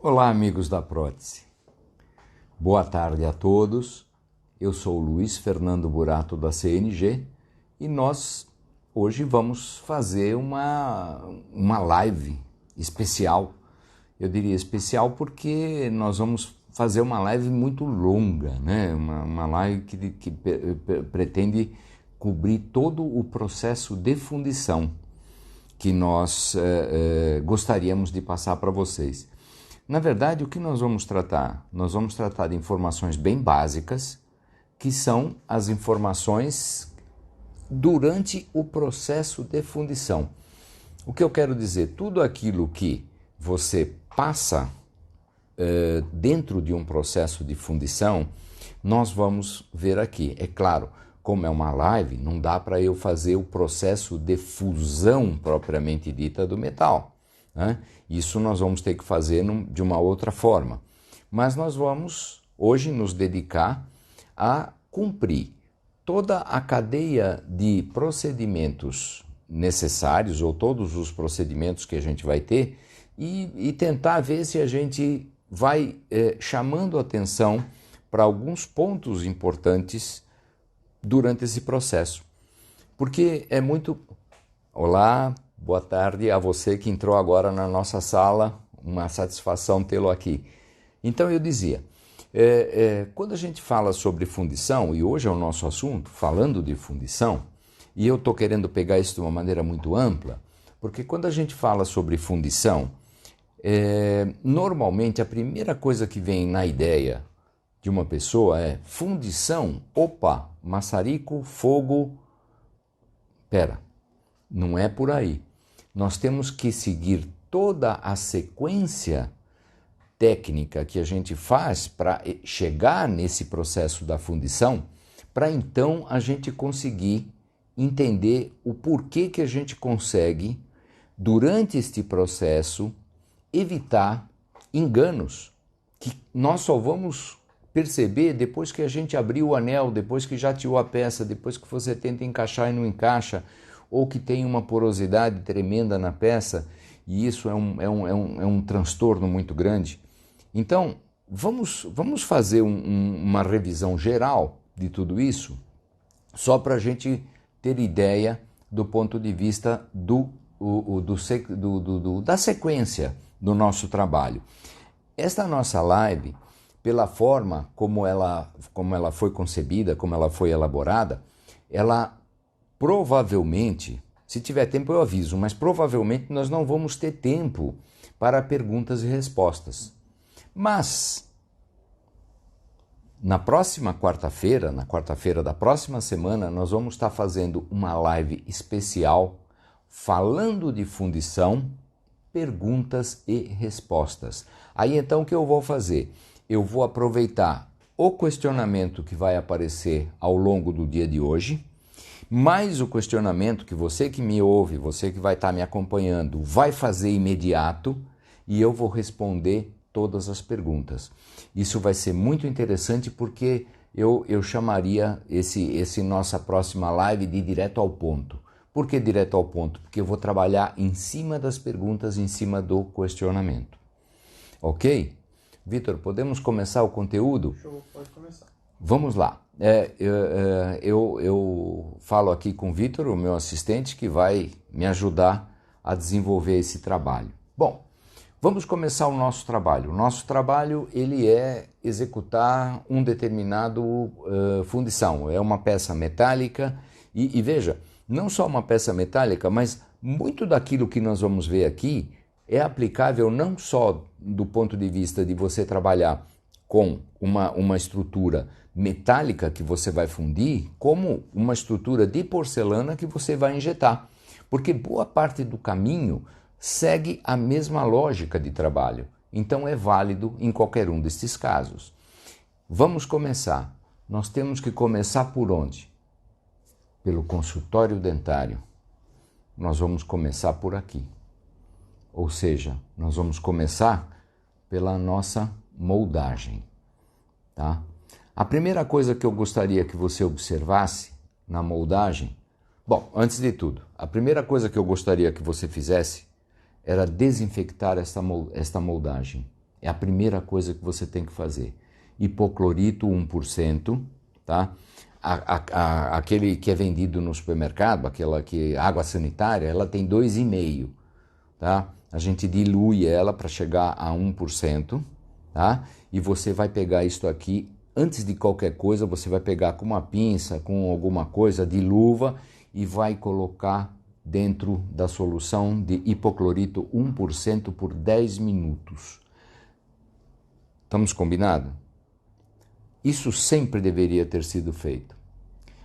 Olá, amigos da Prótese. Boa tarde a todos. Eu sou o Luiz Fernando Burato da CNG e nós hoje vamos fazer uma live especial. Eu diria especial porque nós vamos fazer uma live muito longa, né? Uma live que pretende cobrir todo o processo de fundição que nós gostaríamos de passar para vocês. Na verdade, o que nós vamos tratar? Nós vamos tratar de informações bem básicas, que são as informações durante o processo de fundição. O que eu quero dizer? Tudo aquilo que você passa dentro de um processo de fundição, nós vamos ver aqui. É claro, como é uma live, não dá para eu fazer o processo de fusão propriamente dita do metal, né? Isso nós vamos ter que fazer de uma outra forma. Mas nós vamos hoje nos dedicar a cumprir toda a cadeia de procedimentos necessários, ou todos os procedimentos que a gente vai ter, e tentar ver se a gente vai chamando atenção para alguns pontos importantes durante esse processo. Porque é muito... Olá, boa tarde a você que entrou agora na nossa sala, uma satisfação tê-lo aqui. Então eu dizia, quando a gente fala sobre fundição, e hoje é o nosso assunto, falando de fundição, e eu estou querendo pegar isso de uma maneira muito ampla, porque quando a gente fala sobre fundição, normalmente a primeira coisa que vem na ideia de uma pessoa é fundição, opa, maçarico, fogo, pera, não é por aí. Nós temos que seguir toda a sequência técnica que a gente faz para chegar nesse processo da fundição, para então a gente conseguir entender o porquê que a gente consegue, durante este processo, evitar enganos, que nós só vamos perceber depois que a gente abrir o anel, depois que já tirou a peça, depois que você tenta encaixar e não encaixa, ou que tem uma porosidade tremenda na peça, e isso é um transtorno muito grande. Então, vamos fazer uma revisão geral de tudo isso, só para a gente ter ideia do ponto de vista da sequência do nosso trabalho. Esta nossa live, pela forma como ela foi concebida, como ela foi elaborada, ela provavelmente, se tiver tempo eu aviso, mas provavelmente nós não vamos ter tempo para perguntas e respostas. Mas, na próxima quarta-feira, na quarta-feira da próxima semana, nós vamos estar fazendo uma live especial falando de fundição, perguntas e respostas. Aí então o que eu vou fazer? Eu vou aproveitar o questionamento que vai aparecer ao longo do dia de hoje, mais o questionamento que você que me ouve, você que vai estar me acompanhando, vai fazer imediato, e eu vou responder todas as perguntas. Isso vai ser muito interessante porque eu chamaria esse nossa próxima live de direto ao ponto. Por que direto ao ponto? Porque eu vou trabalhar em cima das perguntas, em cima do questionamento. Ok? Vitor, podemos começar o conteúdo? Show, pode começar. Vamos lá. Eu falo aqui com o Vitor, o meu assistente, que vai me ajudar a desenvolver esse trabalho. Bom, vamos começar o nosso trabalho. O nosso trabalho ele é executar um determinado fundição. É uma peça metálica e veja, não só uma peça metálica, mas muito daquilo que nós vamos ver aqui é aplicável não só do ponto de vista de você trabalhar com uma estrutura metálica que você vai fundir, como uma estrutura de porcelana que você vai injetar. Porque boa parte do caminho segue a mesma lógica de trabalho. Então é válido em qualquer um destes casos. Vamos começar. Nós temos que começar por onde? Pelo consultório dentário. Nós vamos começar por aqui. Ou seja, nós vamos começar pela nossa moldagem, tá? A primeira coisa que eu gostaria que você observasse na moldagem, bom, antes de tudo, a primeira coisa que eu gostaria que você fizesse era desinfectar esta moldagem. É a primeira coisa que você tem que fazer. Hipoclorito 1%, tá? Aquele que é vendido no supermercado, aquela que água sanitária, ela tem 2,5%, tá? A gente dilui ela para chegar a 1%, tá? E você vai pegar isso aqui, antes de qualquer coisa, você vai pegar com uma pinça, com alguma coisa de luva e vai colocar dentro da solução de hipoclorito 1% por 10 minutos. Estamos combinados? Isso sempre deveria ter sido feito.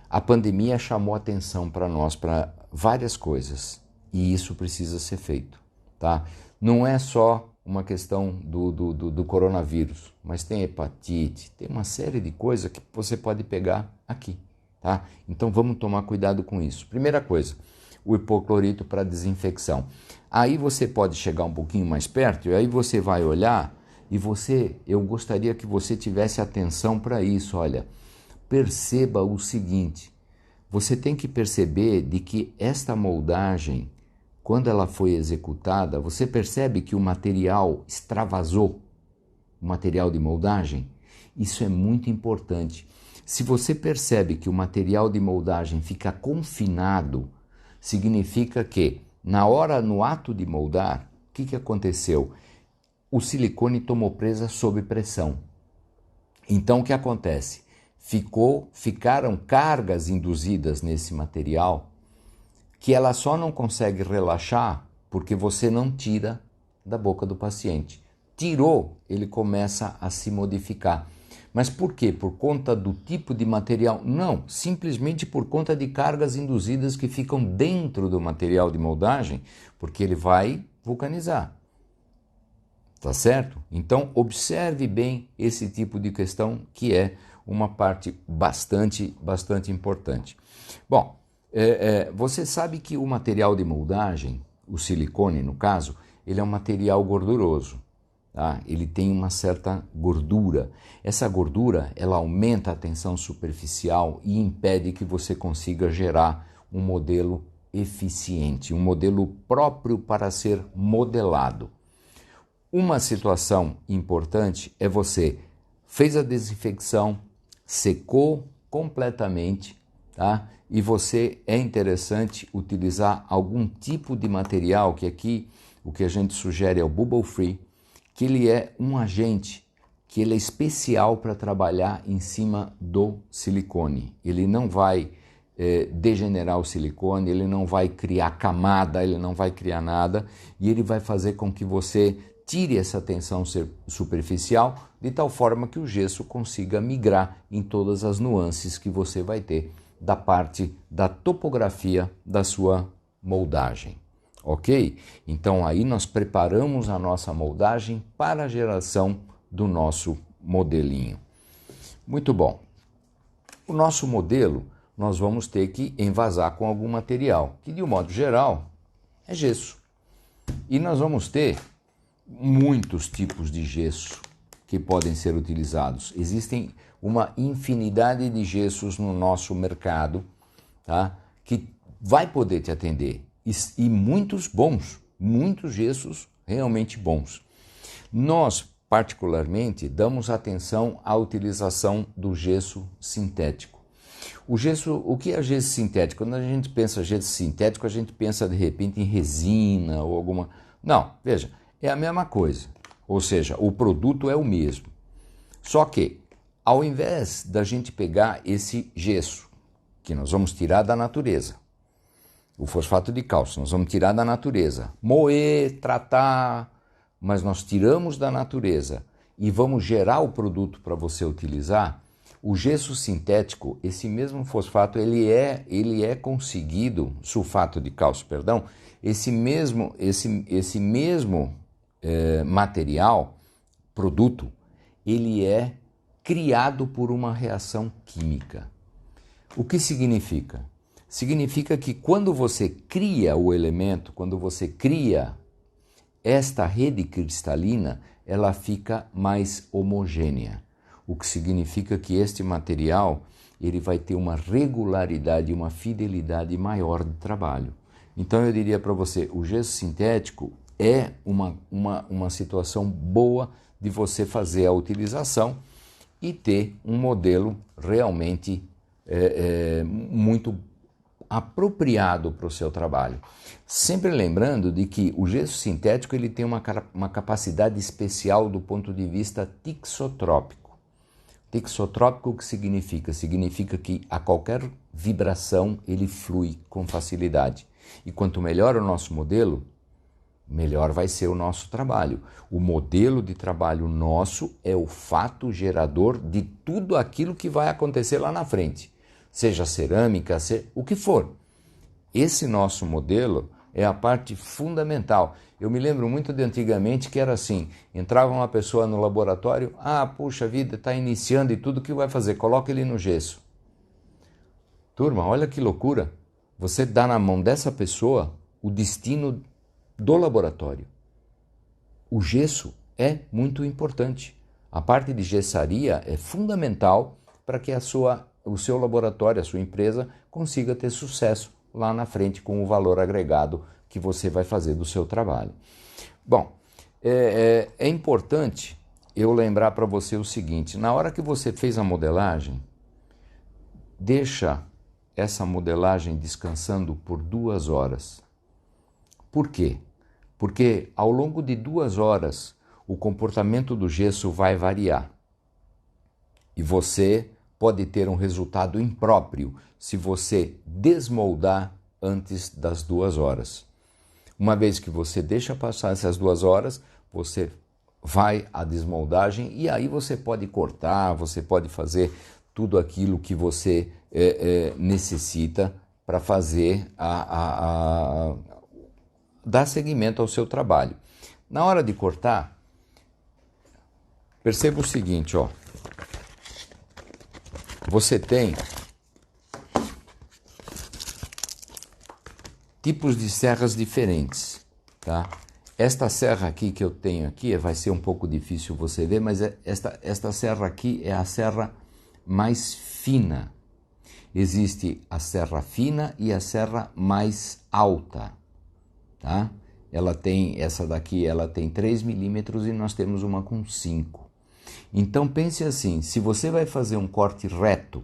A pandemia chamou atenção para nós para várias coisas e isso precisa ser feito, tá? Não é só uma questão do coronavírus, mas tem hepatite, tem uma série de coisas que você pode pegar aqui, tá? Então vamos tomar cuidado com isso. Primeira coisa, o hipoclorito para desinfecção. Aí você pode chegar um pouquinho mais perto e aí você vai olhar e eu gostaria que você tivesse atenção para isso, olha. Perceba o seguinte, você tem que perceber de que esta moldagem, quando ela foi executada, você percebe que o material extravasou, o material de moldagem? Isso é muito importante. Se você percebe que o material de moldagem fica confinado, significa que no ato de moldar, o que aconteceu? O silicone tomou presa sob pressão. Então o que acontece? Ficaram cargas induzidas nesse material que ela só não consegue relaxar porque você não tira da boca do paciente. Tirou, ele começa a se modificar. Mas por quê? Por conta do tipo de material? Não, simplesmente por conta de cargas induzidas que ficam dentro do material de moldagem, porque ele vai vulcanizar. Tá certo? Então, observe bem esse tipo de questão que é uma parte bastante importante. Bom, você sabe que o material de moldagem, o silicone no caso, ele é um material gorduroso. Tá? Ele tem uma certa gordura. Essa gordura, ela aumenta a tensão superficial e impede que você consiga gerar um modelo eficiente, um modelo próprio para ser modelado. Uma situação importante é você fez a desinfecção, secou completamente, tá? E é interessante utilizar algum tipo de material que aqui o que a gente sugere é o Bubble Free, que ele é um agente que ele é especial para trabalhar em cima do silicone. Ele não vai degenerar o silicone, ele não vai criar camada, ele não vai criar nada e ele vai fazer com que você tire essa tensão superficial de tal forma que o gesso consiga migrar em todas as nuances que você vai ter da parte da topografia da sua moldagem. Ok? Então aí nós preparamos a nossa moldagem para a geração do nosso modelinho. Muito bom. O nosso modelo nós vamos ter que envasar com algum material, que de um modo geral é gesso. E nós vamos ter muitos tipos de gesso que podem ser utilizados. Existem uma infinidade de gessos no nosso mercado, tá? Que vai poder te atender. E muitos bons, muitos gessos realmente bons. Nós, particularmente, damos atenção à utilização do gesso sintético. O que é gesso sintético? Quando a gente pensa gesso sintético, a gente pensa de repente em resina ou alguma... Não, veja, é a mesma coisa. Ou seja, o produto é o mesmo. Só que, ao invés da gente pegar esse gesso, que nós vamos tirar da natureza, o fosfato de cálcio, nós vamos tirar da natureza, moer, tratar, mas nós tiramos da natureza e vamos gerar o produto para você utilizar, o gesso sintético, esse mesmo fosfato, ele é conseguido, sulfato de cálcio, perdão, esse mesmo material, produto, ele é criado por uma reação química. O que significa? Significa que quando você cria o elemento, quando você cria esta rede cristalina, ela fica mais homogênea. O que significa que este material ele vai ter uma regularidade, uma fidelidade maior de trabalho. Então eu diria para você, o gesso sintético é uma situação boa de você fazer a utilização e ter um modelo realmente muito apropriado para o seu trabalho. Sempre lembrando de que o gesso sintético ele tem uma capacidade especial do ponto de vista tixotrópico. Tixotrópico o que significa? Significa que a qualquer vibração ele flui com facilidade. E quanto melhor o nosso modelo, melhor vai ser o nosso trabalho. O modelo de trabalho nosso é o fato gerador de tudo aquilo que vai acontecer lá na frente. Seja cerâmica, o que for. Esse nosso modelo é a parte fundamental. Eu me lembro muito de antigamente que era assim, entrava uma pessoa no laboratório, puxa vida, está iniciando e tudo, o que vai fazer? Coloca ele no gesso. Turma, olha que loucura. Você dá na mão dessa pessoa o destino do laboratório. O gesso é muito importante. A parte de gessaria é fundamental para que o seu laboratório, a sua empresa, consiga ter sucesso lá na frente com o valor agregado que você vai fazer do seu trabalho. Bom, é importante eu lembrar para você o seguinte, na hora que você fez a modelagem, deixa essa modelagem descansando por 2 horas. Por quê? Porque ao longo de 2 horas o comportamento do gesso vai variar e você pode ter um resultado impróprio se você desmoldar antes das 2 horas. Uma vez que você deixa passar essas 2 horas, você vai à desmoldagem e aí você pode cortar, você pode fazer tudo aquilo que você necessita para fazer dar seguimento ao seu trabalho. Na hora de cortar, perceba o seguinte, ó. Você tem tipos de serras diferentes, tá? Esta serra aqui que eu tenho aqui, vai ser um pouco difícil você ver, mas esta serra aqui é a serra mais fina. Existe a serra fina e a serra mais alta, tá? Essa daqui ela tem 3 milímetros e nós temos uma com 5. Então pense assim, se você vai fazer um corte reto,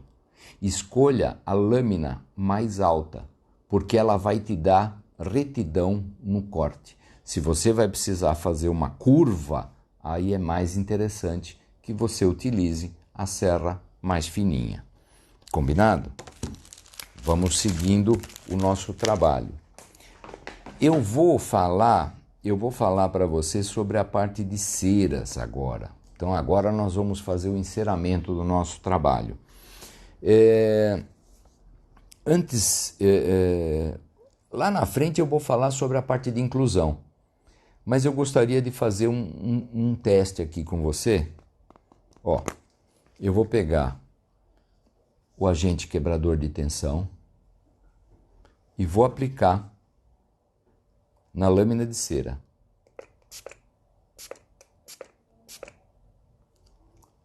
escolha a lâmina mais alta, porque ela vai te dar retidão no corte. Se você vai precisar fazer uma curva, aí é mais interessante que você utilize a serra mais fininha. Combinado? Vamos seguindo o nosso trabalho. Eu vou falar para você sobre a parte de ceras agora. Então agora nós vamos fazer o enceramento do nosso trabalho. Lá na frente eu vou falar sobre a parte de inclusão, mas eu gostaria de fazer um teste aqui com você. Ó, eu vou pegar o agente quebrador de tensão e vou aplicar na lâmina de cera.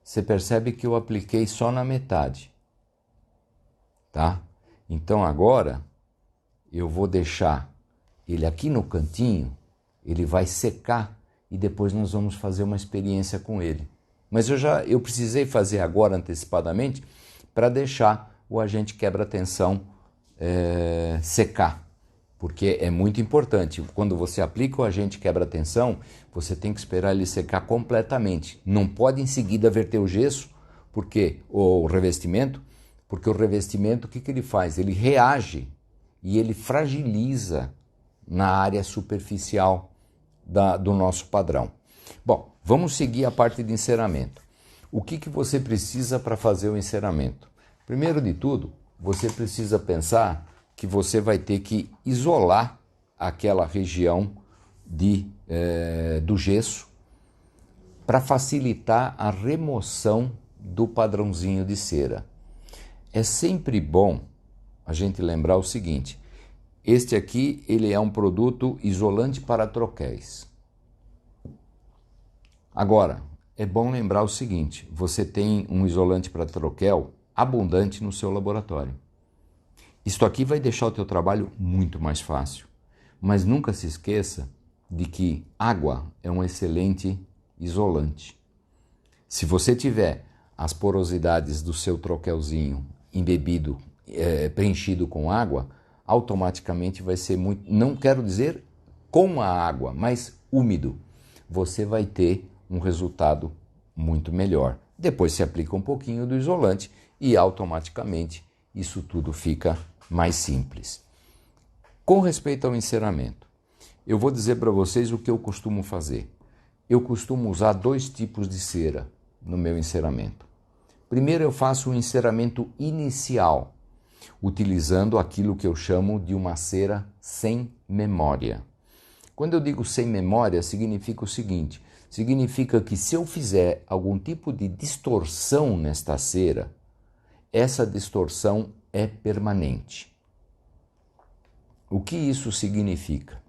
Você percebe que eu apliquei só na metade, tá? Então agora eu vou deixar ele aqui no cantinho, ele vai secar e depois nós vamos fazer uma experiência com ele. Mas eu precisei fazer agora antecipadamente para deixar o agente quebra-tensão secar. Porque é muito importante, quando você aplica o agente quebra-tensão, você tem que esperar ele secar completamente. Não pode em seguida verter o gesso, o revestimento, porque o revestimento, o que ele faz? Ele reage e ele fragiliza na área superficial do nosso padrão. Bom, vamos seguir a parte de enceramento. O que você precisa para fazer o enceramento? Primeiro de tudo, você precisa pensar que você vai ter que isolar aquela região do gesso para facilitar a remoção do padrãozinho de cera. É sempre bom a gente lembrar o seguinte, este aqui ele é um produto isolante para troquéis. Agora, é bom lembrar o seguinte, você tem um isolante para troquel abundante no seu laboratório. Isto aqui vai deixar o teu trabalho muito mais fácil, mas nunca se esqueça de que água é um excelente isolante. Se você tiver as porosidades do seu troquelzinho embebido, preenchido com água, automaticamente vai ser muito, não quero dizer com a água, mas úmido. Você vai ter um resultado muito melhor. Depois se aplica um pouquinho do isolante e automaticamente isso tudo fica mais simples. Com respeito ao enceramento, eu vou dizer para vocês o que eu costumo fazer. Eu costumo usar 2 tipos de cera no meu enceramento. Primeiro eu faço um enceramento inicial, utilizando aquilo que eu chamo de uma cera sem memória. Quando eu digo sem memória, significa o seguinte, significa que se eu fizer algum tipo de distorção nesta cera, essa distorção é permanente. O que isso significa?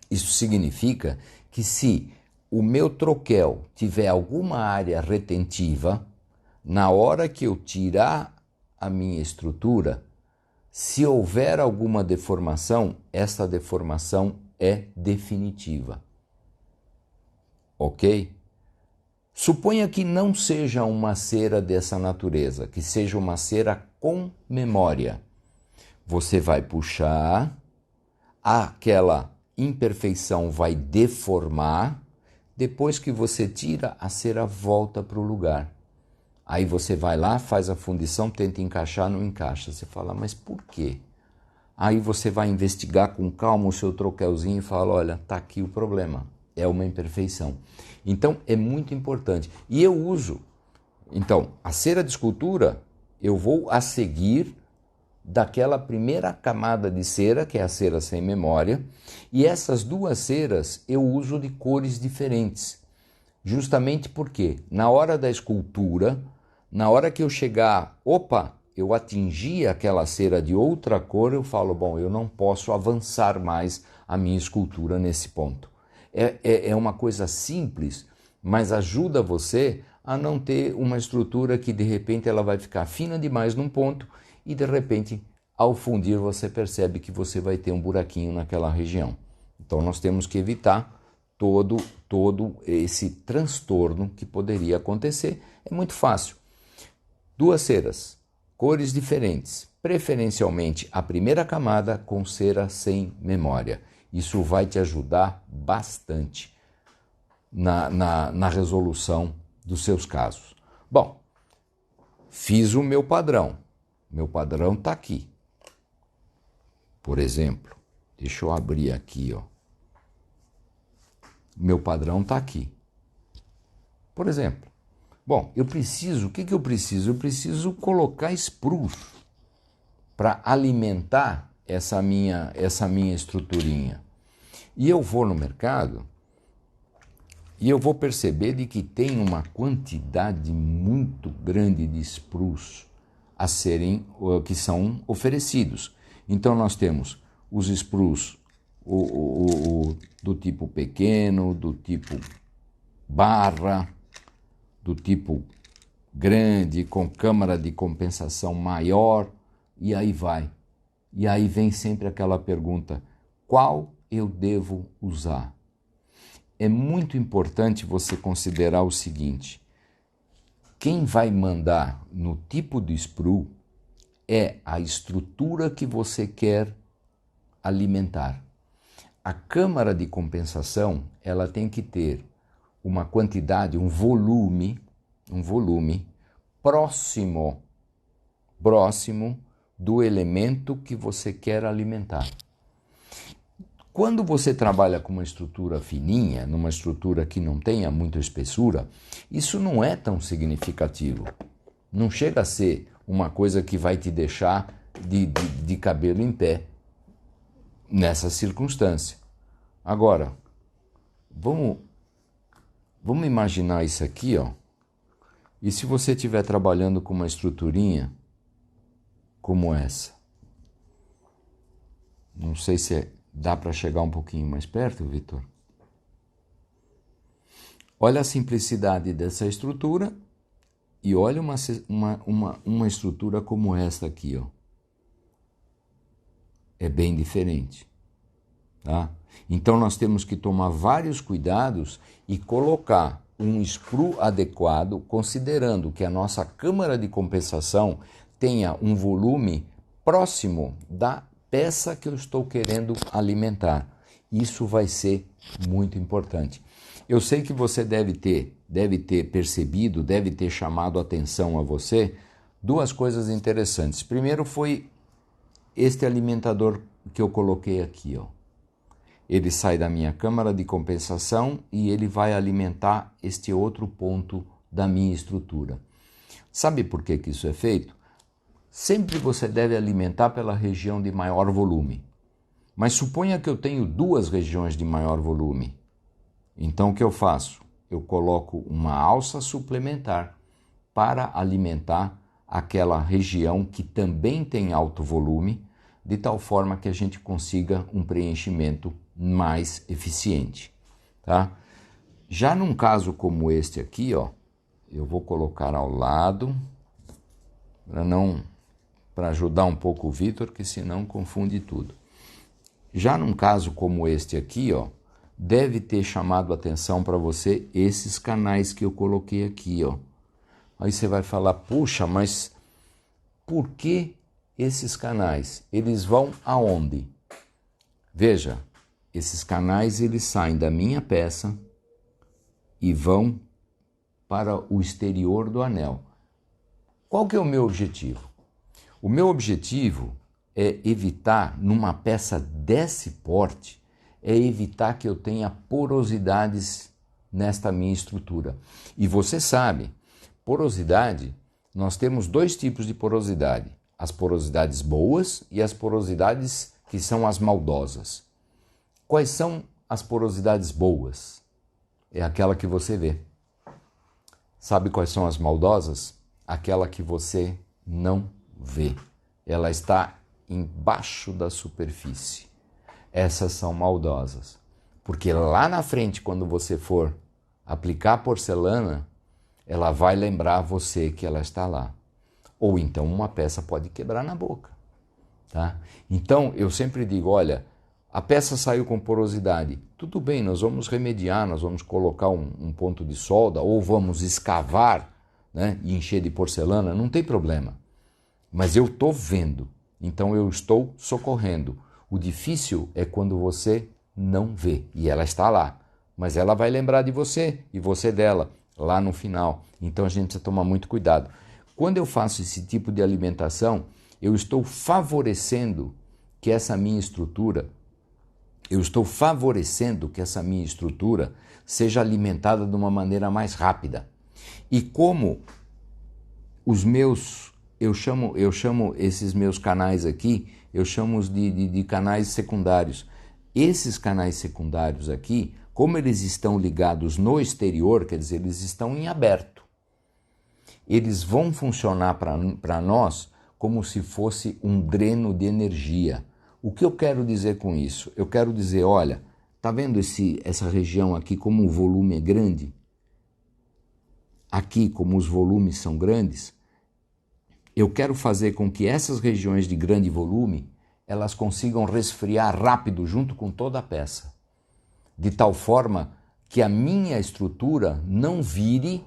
Isso significa que se o meu troquel tiver alguma área retentiva, na hora que eu tirar a minha estrutura, se houver alguma deformação, essa deformação é definitiva. Ok? Suponha que não seja uma cera dessa natureza, que seja uma cera com memória. Você vai puxar, aquela imperfeição vai deformar, depois que você tira, a cera volta para o lugar. Aí você vai lá, faz a fundição, tenta encaixar, não encaixa. Você fala, mas por quê? Aí você vai investigar com calma o seu troquelzinho e fala, olha, tá aqui o problema, é uma imperfeição. Então é muito importante. E eu uso, então, a cera de escultura, eu vou a seguir daquela primeira camada de cera, que é a cera sem memória, e essas 2 ceras eu uso de cores diferentes. Justamente porque na hora da escultura, na hora que eu chegar, eu atingi aquela cera de outra cor, eu falo, bom, eu não posso avançar mais a minha escultura nesse ponto. É uma coisa simples, mas ajuda você a não ter uma estrutura que de repente ela vai ficar fina demais num ponto e de repente ao fundir você percebe que você vai ter um buraquinho naquela região. Então nós temos que evitar todo esse transtorno que poderia acontecer. É muito fácil. 2 ceras, cores diferentes, preferencialmente a primeira camada com cera sem memória. Isso vai te ajudar bastante na resolução dos seus casos. Bom, fiz o meu padrão. Meu padrão está aqui. Por exemplo, deixa eu abrir aqui, ó. Meu padrão está aqui. Por exemplo, bom, o que eu preciso? Eu preciso colocar spruce para alimentar essa minha estruturinha. E eu vou no mercado e eu vou perceber de que tem uma quantidade muito grande de spruce que são oferecidos. Então nós temos os spruce do tipo pequeno, do tipo barra, do tipo grande, com câmara de compensação maior, e aí vai. E aí vem sempre aquela pergunta, qual eu devo usar? É muito importante você considerar o seguinte, quem vai mandar no tipo de sprue é a estrutura que você quer alimentar. A câmara de compensação, ela tem que ter uma quantidade, um volume próximo do elemento que você quer alimentar. Quando você trabalha com uma estrutura fininha, numa estrutura que não tenha muita espessura, isso não é tão significativo. Não chega a ser uma coisa que vai te deixar de cabelo em pé nessa circunstância. Agora, vamos imaginar isso aqui, ó. E se você estiver trabalhando com uma estruturinha como essa? Não sei se dá para chegar um pouquinho mais perto, Vitor? Olha a simplicidade dessa estrutura e olha uma estrutura como esta aqui, ó. É bem diferente, tá? Então nós temos que tomar vários cuidados e colocar um sprue adequado, considerando que a nossa câmara de compensação tenha um volume próximo da peça que eu estou querendo alimentar. Isso vai ser muito importante. Eu sei que você deve ter percebido, deve ter chamado a atenção a você duas coisas interessantes. Primeiro foi este alimentador que eu coloquei aqui, ó. Ele sai da minha câmara de compensação e ele vai alimentar este outro ponto da minha estrutura. Sabe por que isso é feito? Sempre você deve alimentar pela região de maior volume. Mas suponha que eu tenho duas regiões de maior volume. Então o que eu faço? Eu coloco uma alça suplementar para alimentar aquela região que também tem alto volume, de tal forma que a gente consiga um preenchimento mais eficiente, tá? Já num caso como este aqui, ó, eu vou colocar ao lado para ajudar um pouco o Vitor, que senão confunde tudo. Já num caso como este aqui, ó, deve ter chamado a atenção para você esses canais que eu coloquei aqui, ó. Aí você vai falar, puxa, mas por que esses canais? Eles vão aonde? Veja, esses canais eles saem da minha peça e vão para o exterior do anel. Qual que é o meu objetivo? O meu objetivo é evitar, numa peça desse porte, é evitar que eu tenha porosidades nesta minha estrutura. E você sabe, porosidade, nós temos dois tipos de porosidade. As porosidades boas e as porosidades que são as maldosas. Quais são as porosidades boas? É aquela que você vê. Sabe quais são as maldosas? Aquela que você não vê. Ela está embaixo da superfície. Essas são maldosas. Porque lá na frente, quando você for aplicar a porcelana, ela vai lembrar você que ela está lá. Ou então uma peça pode quebrar na boca. Tá? Então, eu sempre digo, olha, a peça saiu com porosidade. Tudo bem, nós vamos remediar, nós vamos colocar um ponto de solda ou vamos escavar, né, e encher de porcelana, não tem problema. Mas eu estou vendo, então eu estou socorrendo. O difícil é quando você não vê e ela está lá. Mas ela vai lembrar de você e você dela lá no final. Então a gente precisa tomar muito cuidado. Quando eu faço esse tipo de alimentação, eu estou favorecendo que essa minha estrutura seja alimentada de uma maneira mais rápida. E como os meus, eu chamo esses meus canais aqui, eu chamo de canais secundários. Esses canais secundários aqui, como eles estão ligados no exterior, quer dizer, eles estão em aberto. Eles vão funcionar para nós como se fosse um dreno de energia. O que eu quero dizer com isso? Eu quero dizer, olha, tá vendo essa região aqui como o volume é grande? Aqui, como os volumes são grandes, eu quero fazer com que essas regiões de grande volume, elas consigam resfriar rápido junto com toda a peça. De tal forma que a minha estrutura não vire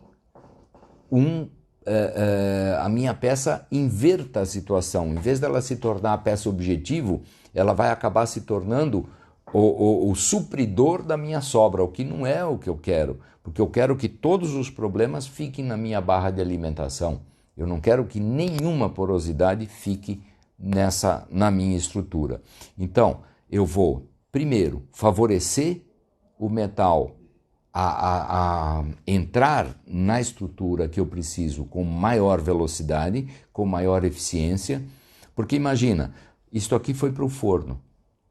a minha peça inverta a situação. Em vez dela se tornar a peça objetivo, ela vai acabar se tornando o supridor da minha sobra, o que não é o que eu quero, porque eu quero que todos os problemas fiquem na minha barra de alimentação. Eu não quero que nenhuma porosidade fique na minha estrutura. Então, eu vou, primeiro, favorecer o metal a entrar na estrutura que eu preciso com maior velocidade, com maior eficiência, porque imagina, isto aqui foi para o forno,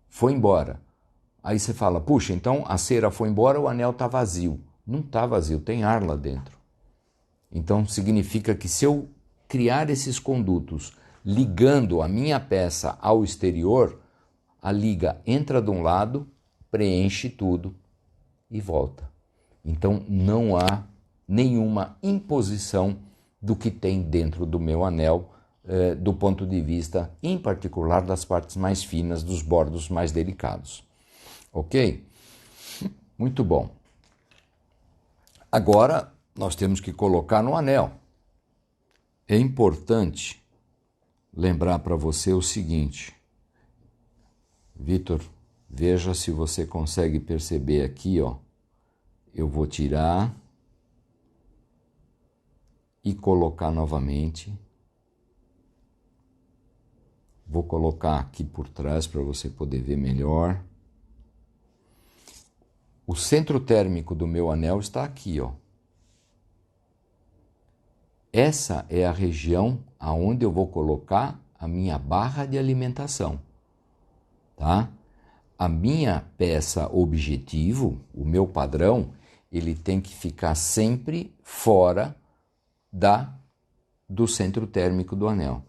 foi embora. Aí você fala, puxa, então a cera foi embora, o anel está vazio. Não está vazio, tem ar lá dentro. Então significa que se eu criar esses condutos ligando a minha peça ao exterior, a liga entra de um lado, preenche tudo e volta. Então não há nenhuma imposição do que tem dentro do meu anel, do ponto de vista, em particular, das partes mais finas, dos bordos mais delicados. Ok? Muito bom. Agora nós temos que colocar no anel. É importante lembrar para você o seguinte, Vitor, veja se você consegue perceber aqui, ó. Eu vou tirar e colocar novamente. Vou colocar aqui por trás para você poder ver melhor. O centro térmico do meu anel está aqui, ó. Essa é a região aonde eu vou colocar a minha barra de alimentação, tá? A minha peça objetivo, o meu padrão, ele tem que ficar sempre fora do centro térmico do anel.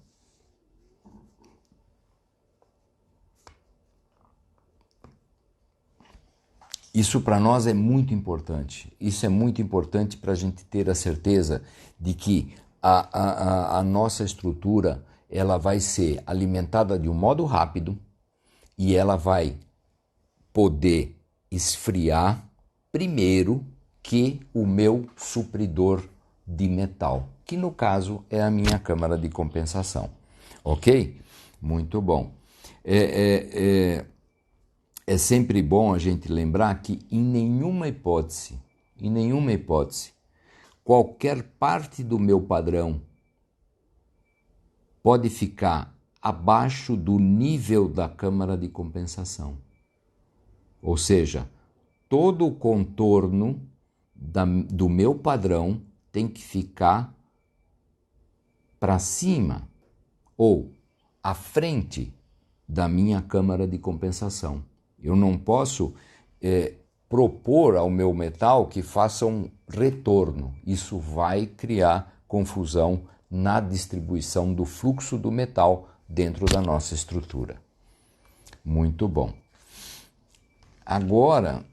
Isso para nós é muito importante. Isso é muito importante para a gente ter a certeza de que a nossa estrutura ela vai ser alimentada de um modo rápido e ela vai poder esfriar primeiro que o meu supridor de metal, que no caso é a minha câmara de compensação. Ok? Muito bom. É sempre bom a gente lembrar que em nenhuma hipótese, qualquer parte do meu padrão pode ficar abaixo do nível da câmara de compensação. Ou seja, todo o contorno do meu padrão tem que ficar para cima ou à frente da minha câmara de compensação. Eu não posso propor ao meu metal que faça um retorno. Isso vai criar confusão na distribuição do fluxo do metal dentro da nossa estrutura. Muito bom. Agora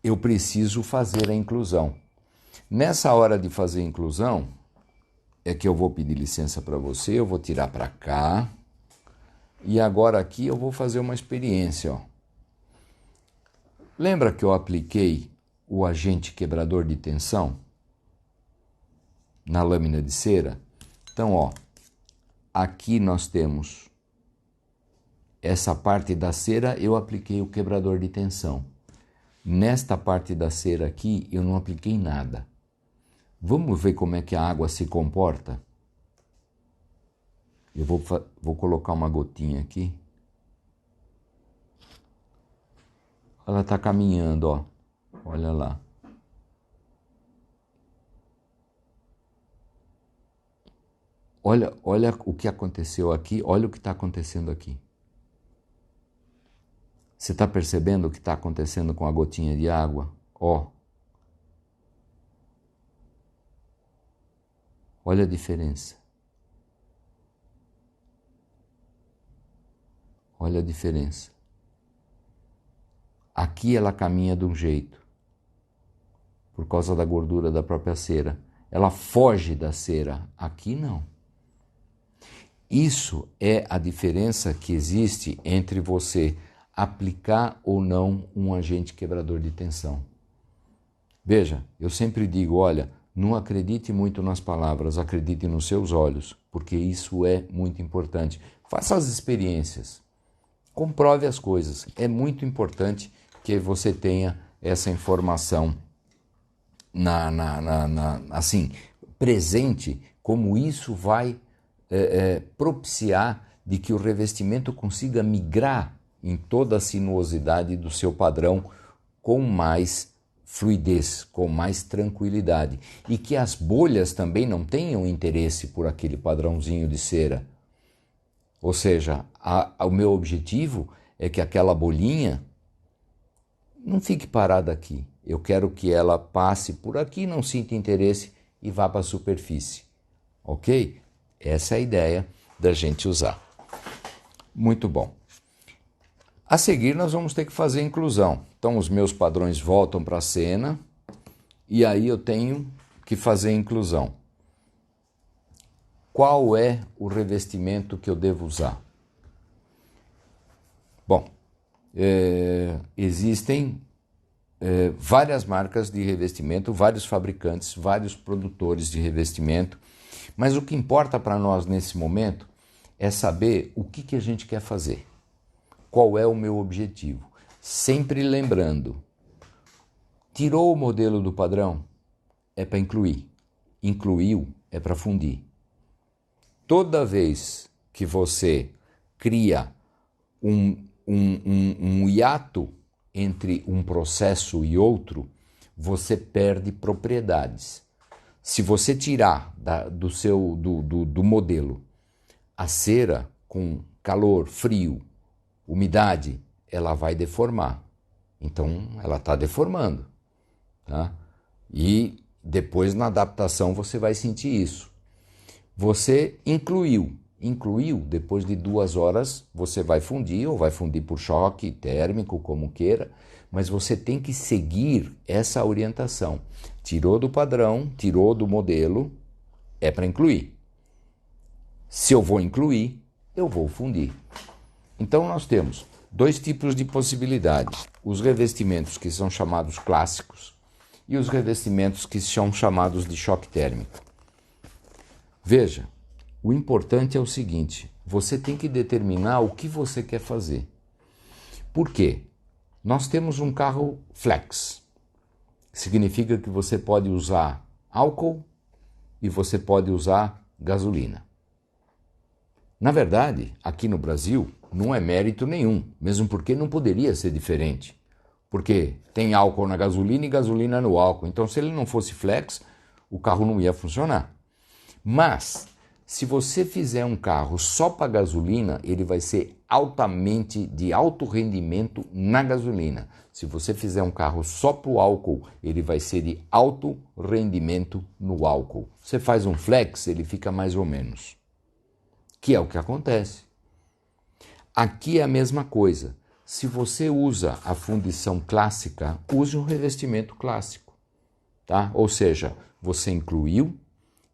eu preciso fazer a inclusão. Nessa hora de fazer a inclusão, é que eu vou pedir licença para você, eu vou tirar para cá. E agora aqui eu vou fazer uma experiência, ó. Lembra que eu apliquei o agente quebrador de tensão na lâmina de cera? Então, ó, aqui nós temos essa parte da cera, eu apliquei o quebrador de tensão. Nesta parte da cera aqui, eu não apliquei nada. Vamos ver como é que a água se comporta? Eu vou colocar uma gotinha aqui. Ela está caminhando, ó. Olha lá. Olha o que aconteceu aqui, olha o que está acontecendo aqui. Você está percebendo o que está acontecendo com a gotinha de água? Ó. Olha a diferença. Olha a diferença. Aqui ela caminha de um jeito, por causa da gordura da própria cera. Ela foge da cera. Aqui não. Isso é a diferença que existe entre você aplicar ou não um agente quebrador de tensão. Veja, eu sempre digo, olha, não acredite muito nas palavras, acredite nos seus olhos, porque isso é muito importante. Faça as experiências, comprove as coisas. É muito importante que você tenha essa informação assim, presente, como isso vai propiciar de que o revestimento consiga migrar em toda a sinuosidade do seu padrão com mais fluidez, com mais tranquilidade, e que as bolhas também não tenham interesse por aquele padrãozinho de cera. Ou seja, o meu objetivo é que aquela bolinha não fique parada aqui. Eu quero que ela passe por aqui, não sinta interesse e vá para a superfície. Ok? Essa é a ideia da gente usar. Muito bom. A seguir nós vamos ter que fazer a inclusão. Então os meus padrões voltam para a cena e aí eu tenho que fazer a inclusão. Qual é o revestimento que eu devo usar? Bom, existem várias marcas de revestimento, vários fabricantes, vários produtores de revestimento, mas o que importa para nós nesse momento é saber o que a gente quer fazer, qual é o meu objetivo. Sempre lembrando, tirou o modelo do padrão, é para incluir, incluiu é para fundir. Toda vez que você cria um hiato entre um processo e outro, você perde propriedades. Se você tirar do modelo a cera com calor, frio, umidade, ela vai deformar. Então, ela está deformando. Tá? E depois, na adaptação, você vai sentir isso. Você incluiu, depois de 2 horas, você vai fundir, ou vai fundir por choque térmico, como queira, mas você tem que seguir essa orientação. Tirou do padrão, tirou do modelo, é para incluir. Se eu vou incluir, eu vou fundir. Então nós temos 2 tipos de possibilidades. Os revestimentos que são chamados clássicos e os revestimentos que são chamados de choque térmico. Veja, o importante é o seguinte, você tem que determinar o que você quer fazer. Por quê? Nós temos um carro flex. Significa que você pode usar álcool e você pode usar gasolina. Na verdade, aqui no Brasil, não é mérito nenhum, mesmo porque não poderia ser diferente. Porque tem álcool na gasolina e gasolina no álcool. Então, se ele não fosse flex, o carro não ia funcionar. Mas, se você fizer um carro só para gasolina, ele vai ser altamente de alto rendimento na gasolina. Se você fizer um carro só para o álcool, ele vai ser de alto rendimento no álcool. Você faz um flex, ele fica mais ou menos. Que é o que acontece. Aqui é a mesma coisa. Se você usa a fundição clássica, use um revestimento clássico. Tá? Ou seja, você incluiu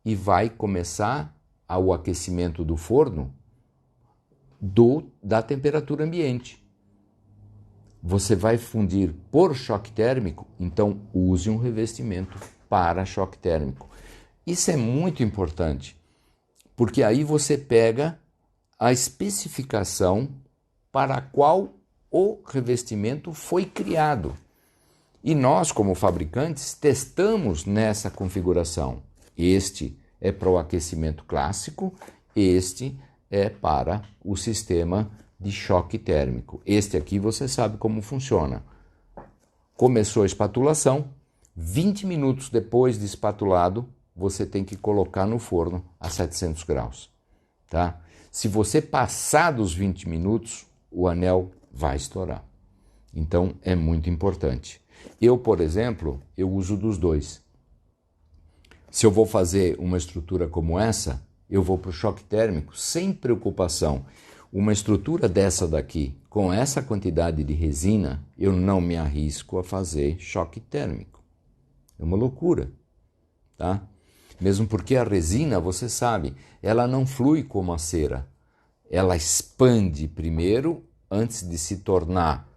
e vai começar o aquecimento do forno da temperatura ambiente. Você vai fundir por choque térmico, então use um revestimento para choque térmico. Isso é muito importante, porque aí você pega a especificação para a qual o revestimento foi criado. E nós, como fabricantes, testamos nessa configuração. Este é para o aquecimento clássico, este é para o sistema de choque térmico. Este aqui você sabe como funciona. Começou a espatulação, 20 minutos depois de espatulado, você tem que colocar no forno a 700 graus. Tá? Se você passar dos 20 minutos, o anel vai estourar. Então, é muito importante. Eu, por exemplo, eu uso dos dois. Se eu vou fazer uma estrutura como essa, eu vou para o choque térmico sem preocupação. Uma estrutura dessa daqui, com essa quantidade de resina, eu não me arrisco a fazer choque térmico. É uma loucura, tá? Mesmo porque a resina, você sabe, ela não flui como a cera. Ela expande primeiro, antes de se tornar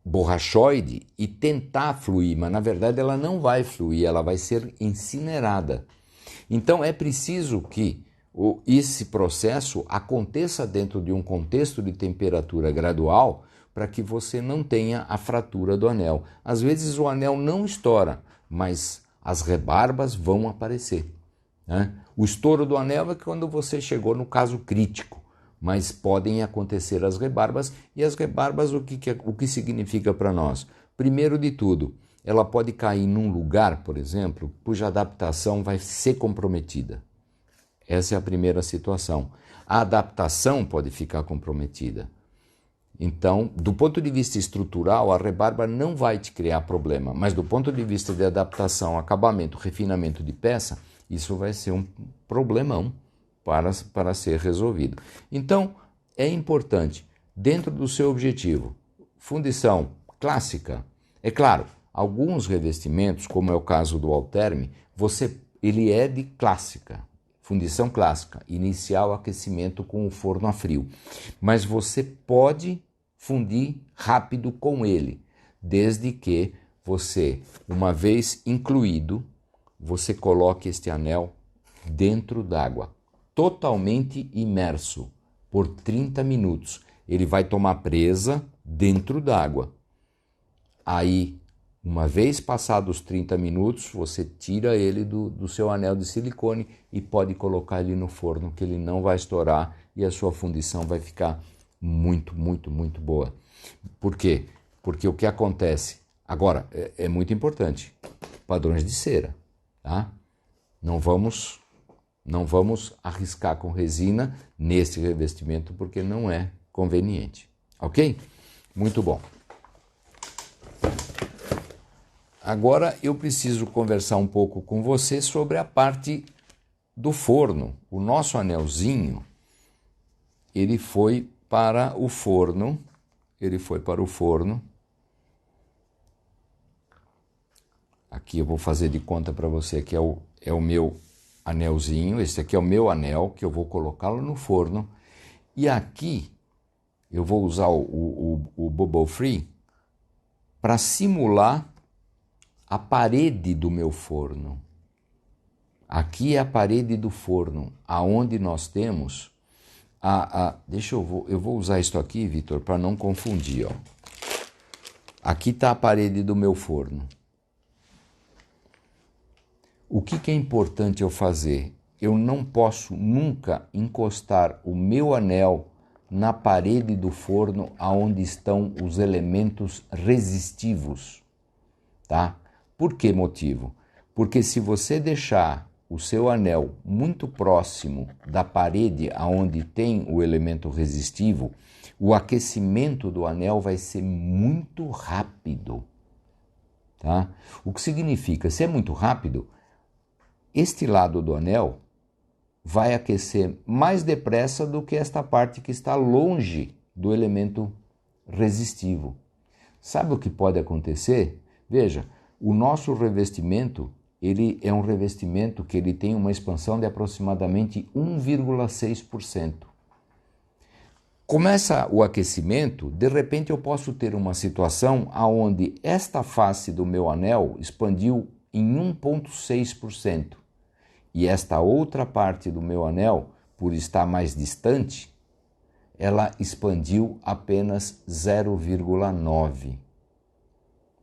borrachoide e tentar fluir, mas na verdade ela não vai fluir, ela vai ser incinerada. Então é preciso que esse processo aconteça dentro de um contexto de temperatura gradual para que você não tenha a fratura do anel. Às vezes o anel não estoura, mas as rebarbas vão aparecer. Né? O estouro do anel é quando você chegou no caso crítico, mas podem acontecer as rebarbas, e as rebarbas o que significa para nós? Primeiro de tudo, ela pode cair num lugar, por exemplo, cuja adaptação vai ser comprometida. Essa é a primeira situação. A adaptação pode ficar comprometida. Então, do ponto de vista estrutural, a rebarba não vai te criar problema, mas do ponto de vista de adaptação, acabamento, refinamento de peça, isso vai ser um problemão para ser resolvido. Então, é importante, dentro do seu objetivo, fundição clássica, é claro, alguns revestimentos, como é o caso do Alterme, ele é de clássica, fundição clássica, inicial aquecimento com o forno a frio. Mas você pode fundir rápido com ele. desde que você, uma vez incluído, você coloque este anel dentro d'água, totalmente imerso, por 30 minutos. Ele vai tomar presa dentro d'água. Aí, uma vez passados os 30 minutos, você tira ele do seu anel de silicone e pode colocar ele no forno, que ele não vai estourar e a sua fundição vai ficar muito, muito, muito boa. Por quê? Porque o que acontece? Agora, é muito importante, padrões de cera, tá? Não vamos arriscar com resina nesse revestimento porque não é conveniente, ok? Muito bom. Agora eu preciso conversar um pouco com você sobre a parte do forno. O nosso anelzinho, ele foi para o forno. Aqui eu vou fazer de conta para você que é o meu anelzinho. Esse aqui é o meu anel, que eu vou colocá-lo no forno. E aqui eu vou usar o Bubble Free para simular a parede do meu forno. Aqui é a parede do forno, aonde nós temos eu vou usar isso aqui, Vitor, para não confundir, ó. Aqui está a parede do meu forno. O que é importante eu fazer? Eu não posso nunca encostar o meu anel na parede do forno aonde estão os elementos resistivos, tá? Por que motivo? Porque se você deixar o seu anel muito próximo da parede aonde tem o elemento resistivo, o aquecimento do anel vai ser muito rápido, tá? O que significa, se é muito rápido, este lado do anel vai aquecer mais depressa do que esta parte que está longe do elemento resistivo. Sabe o que pode acontecer? Veja, o nosso revestimento, ele é um revestimento que ele tem uma expansão de aproximadamente 1,6%. Começa o aquecimento, de repente eu posso ter uma situação onde esta face do meu anel expandiu em 1,6%. E esta outra parte do meu anel, por estar mais distante, ela expandiu apenas 0,9%.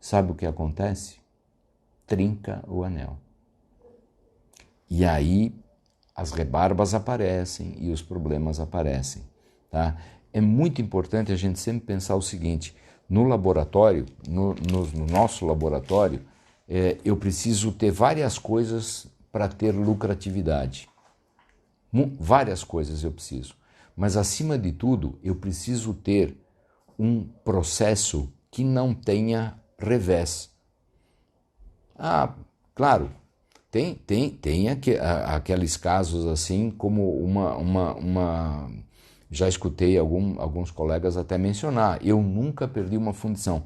Sabe o que acontece? Trinca o anel. E aí as rebarbas aparecem e os problemas aparecem, tá? É muito importante a gente sempre pensar o seguinte: no laboratório, no nosso laboratório, eu preciso ter várias coisas para ter lucratividade. Várias coisas eu preciso. Mas, acima de tudo, eu preciso ter um processo que não tenha revés. Claro, tem aqueles casos assim como já escutei alguns colegas até mencionar. Eu nunca perdi uma fundição.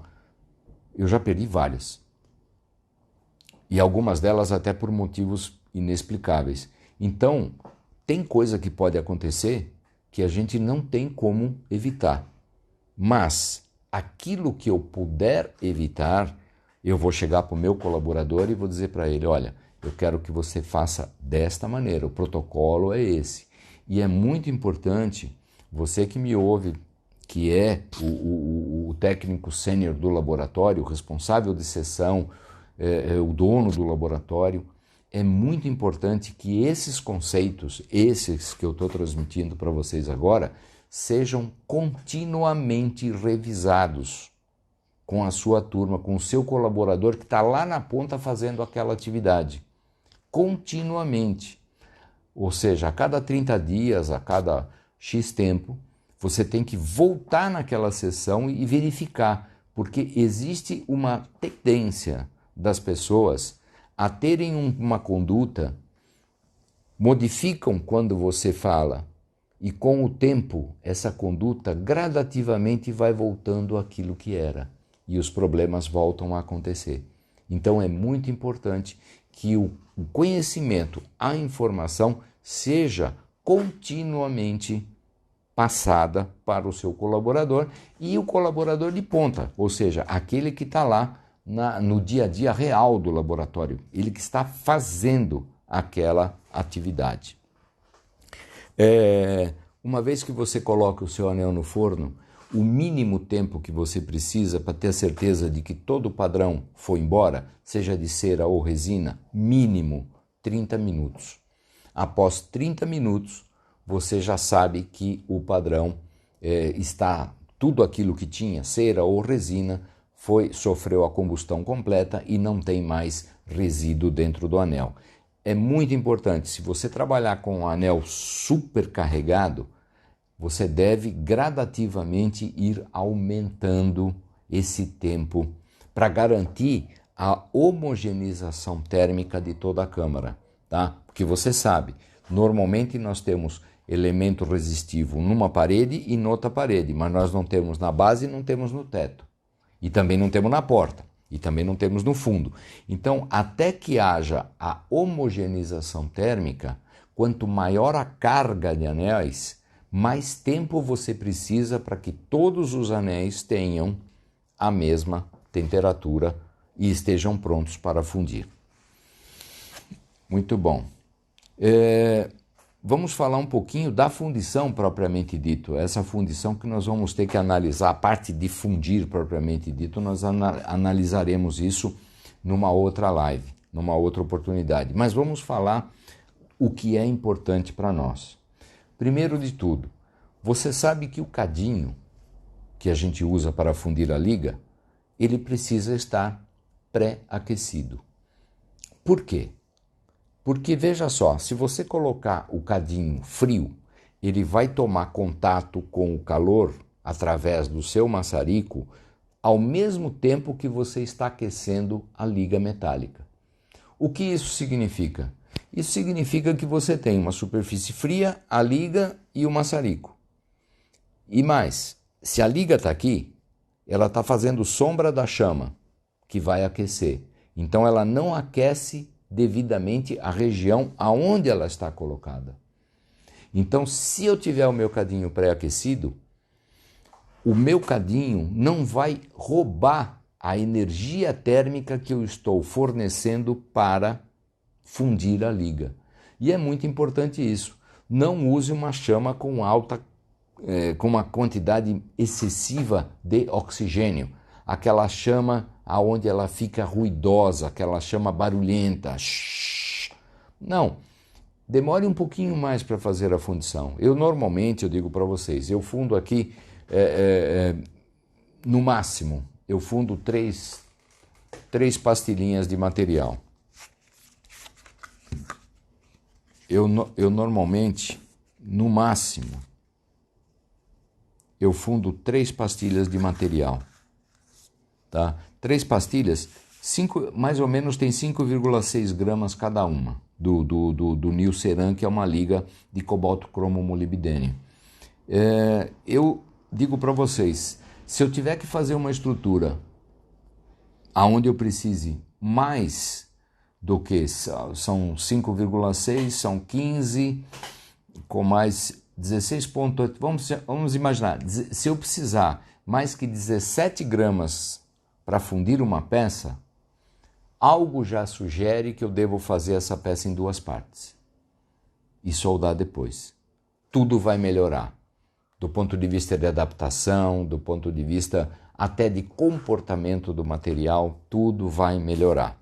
Eu já perdi várias. E algumas delas até por motivos inexplicáveis. Então, tem coisa que pode acontecer que a gente não tem como evitar. Mas aquilo que eu puder evitar, eu vou chegar para o meu colaborador e vou dizer para ele: olha, eu quero que você faça desta maneira, o protocolo é esse. E é muito importante, você que me ouve, que é o técnico sênior do laboratório, o responsável de seção, o dono do laboratório, é muito importante que esses conceitos, esses que eu estou transmitindo para vocês agora, sejam continuamente revisados com a sua turma, com o seu colaborador que está lá na ponta fazendo aquela atividade. Continuamente. Ou seja, a cada 30 dias, a cada X tempo, você tem que voltar naquela sessão e verificar, porque existe uma tendência das pessoas a terem uma conduta, modificam quando você fala, e com o tempo essa conduta gradativamente vai voltando àquilo que era, e os problemas voltam a acontecer. Então é muito importante que o conhecimento, a informação seja continuamente passada para o seu colaborador e o colaborador de ponta, ou seja, aquele que está lá no dia a dia real do laboratório, ele que está fazendo aquela atividade. Uma vez que você coloca o seu anel no forno, o mínimo tempo que você precisa para ter a certeza de que todo o padrão foi embora, seja de cera ou resina, mínimo 30 minutos. Após 30 minutos, você já sabe que o padrão está, tudo aquilo que tinha, cera ou resina, sofreu a combustão completa e não tem mais resíduo dentro do anel. É muito importante, se você trabalhar com um anel supercarregado, você deve gradativamente ir aumentando esse tempo para garantir a homogeneização térmica de toda a câmara, tá? Porque você sabe, normalmente nós temos elemento resistivo numa parede e noutra parede, mas nós não temos na base e não temos no teto. E também não temos na porta. E também não temos no fundo. Então, até que haja a homogeneização térmica, quanto maior a carga de anéis, mais tempo você precisa para que todos os anéis tenham a mesma temperatura e estejam prontos para fundir. Muito bom. Vamos falar um pouquinho da fundição propriamente dito. Essa fundição que nós vamos ter que analisar, a parte de fundir propriamente dito, nós analisaremos isso numa outra live, numa outra oportunidade. Mas vamos falar o que é importante para nós. Primeiro de tudo, você sabe que o cadinho que a gente usa para fundir a liga, ele precisa estar pré-aquecido. Por quê? Porque veja só, se você colocar o cadinho frio, ele vai tomar contato com o calor através do seu maçarico ao mesmo tempo que você está aquecendo a liga metálica. O que isso significa? Isso significa que você tem uma superfície fria, a liga e o maçarico. E mais, se a liga está aqui, ela está fazendo sombra da chama, que vai aquecer. Então ela não aquece devidamente a região aonde ela está colocada. Então, se eu tiver o meu cadinho pré-aquecido, o meu cadinho não vai roubar a energia térmica que eu estou fornecendo para fundir a liga. E é muito importante isso. Não use uma chama com com uma quantidade excessiva de oxigênio. Aquela chama aonde ela fica ruidosa, aquela chama barulhenta. Não, demore um pouquinho mais para fazer a fundição. Normalmente, eu digo para vocês, eu fundo aqui, no máximo, eu fundo três pastilhinhas de material. Eu normalmente, no máximo, eu fundo 3 pastilhas de material. Tá? 3 pastilhas, mais ou menos tem 5,6 gramas cada uma do Nilceran, que é uma liga de cobalto cromo molibdênio. Eu digo para vocês, se eu tiver que fazer uma estrutura aonde eu precise mais do que são 5,6, são 15, com mais 16,8, vamos imaginar, se eu precisar mais que 17 gramas para fundir uma peça, algo já sugere que eu devo fazer essa peça em 2 partes e soldar depois. Tudo vai melhorar, do ponto de vista de adaptação, do ponto de vista até de comportamento do material, tudo vai melhorar.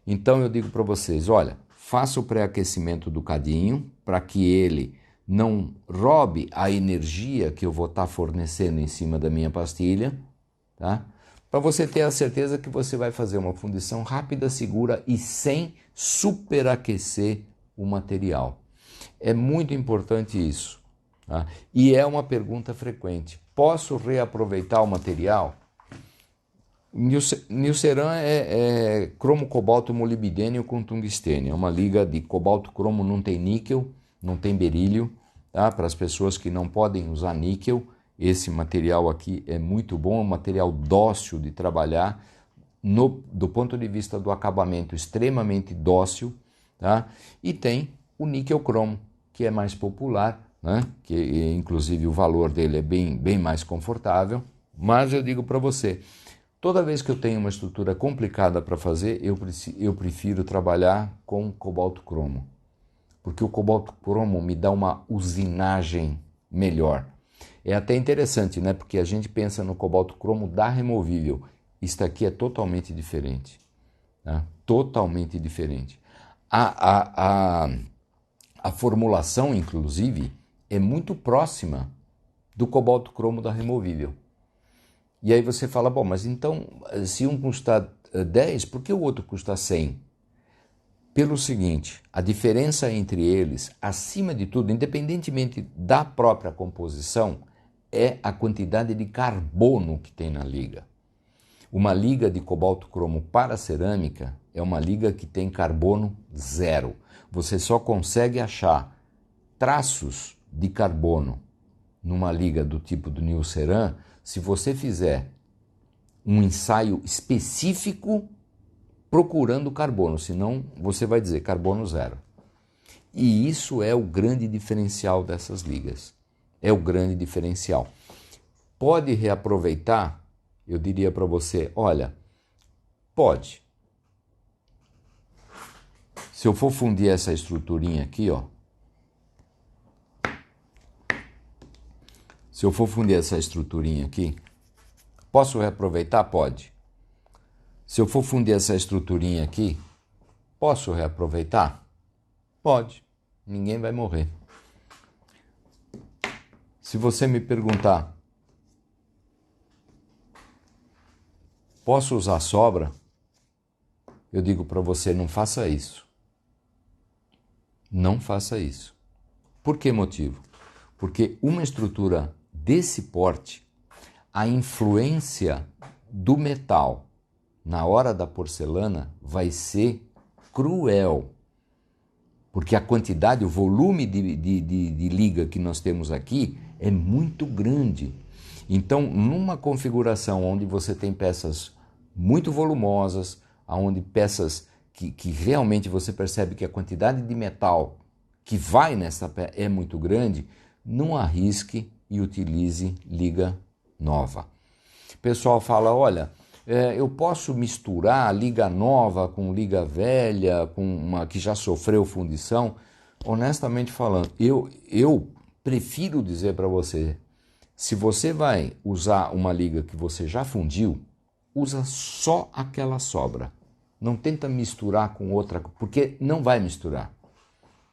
Então eu digo para vocês, olha, faça o pré-aquecimento do cadinho para que ele não roube a energia que eu vou estar fornecendo em cima da minha pastilha, tá? Para você ter a certeza que você vai fazer uma fundição rápida, segura e sem superaquecer o material. É muito importante isso, tá? E é uma pergunta frequente. Posso reaproveitar o material? Nilceran é cromo cobalto molibdênio com tungstênio. É uma liga de cobalto cromo, não tem níquel, não tem berílio. Tá? Para as pessoas que não podem usar níquel, esse material aqui é muito bom, é um material dócil de trabalhar, do ponto de vista do acabamento, extremamente dócil. Tá? E tem o níquel cromo, que é mais popular, né? Que inclusive o valor dele é bem mais confortável, mas eu digo para você, toda vez que eu tenho uma estrutura complicada para fazer, eu prefiro trabalhar com cobalto cromo, porque o cobalto cromo me dá uma usinagem melhor. É até interessante, né? Porque a gente pensa no cobalto cromo da removível. Isto aqui é totalmente diferente. Né? Totalmente diferente. A formulação, inclusive, é muito próxima do cobalto cromo da removível. E aí você fala, bom, mas então, se um custa 10, por que o outro custa 100? Pelo seguinte, a diferença entre eles, acima de tudo, independentemente da própria composição, é a quantidade de carbono que tem na liga. Uma liga de cobalto cromo para cerâmica é uma liga que tem carbono zero. Você só consegue achar traços de carbono numa liga do tipo do Neoceran se você fizer um ensaio específico procurando carbono, senão você vai dizer carbono zero. E isso é o grande diferencial dessas ligas. É o grande diferencial. Pode reaproveitar? Eu diria para você, olha, pode. Se eu for fundir essa estruturinha aqui, ó. Se eu for fundir essa estruturinha aqui, posso reaproveitar? Pode. Se eu for fundir essa estruturinha aqui, posso reaproveitar? Pode. Ninguém vai morrer. Se você me perguntar, posso usar sobra? Eu digo para você, não faça isso. Não faça isso. Por que motivo? Porque uma estrutura desse porte, a influência do metal na hora da porcelana vai ser cruel. Porque a quantidade, o volume de liga que nós temos aqui é muito grande. Então, numa configuração onde você tem peças muito volumosas, onde peças que realmente você percebe que a quantidade de metal que vai nessa peça é muito grande, não arrisque e utilize liga nova. O pessoal fala, olha, eu posso misturar a liga nova com liga velha, com uma que já sofreu fundição? Honestamente falando, eu prefiro dizer para você, se você vai usar uma liga que você já fundiu, usa só aquela sobra. Não tenta misturar com outra, porque não vai misturar.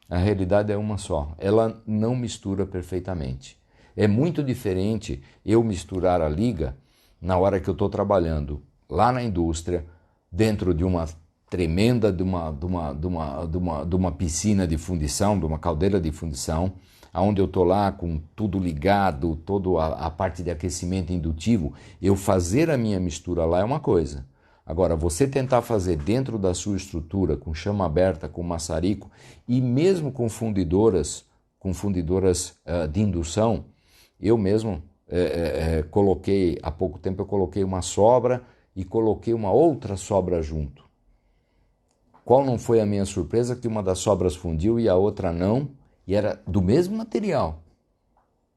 A realidade é uma só, ela não mistura perfeitamente. É muito diferente eu misturar a liga na hora que eu estou trabalhando lá na indústria, dentro de uma tremenda de uma piscina de fundição, de uma caldeira de fundição, onde eu estou lá com tudo ligado, toda a parte de aquecimento indutivo, eu fazer a minha mistura lá é uma coisa. Agora, você tentar fazer dentro da sua estrutura, com chama aberta, com maçarico, e mesmo com fundidoras de indução, eu mesmo coloquei, há pouco tempo eu coloquei uma sobra e coloquei uma outra sobra junto. Qual não foi a minha surpresa que uma das sobras fundiu e a outra não, e era do mesmo material.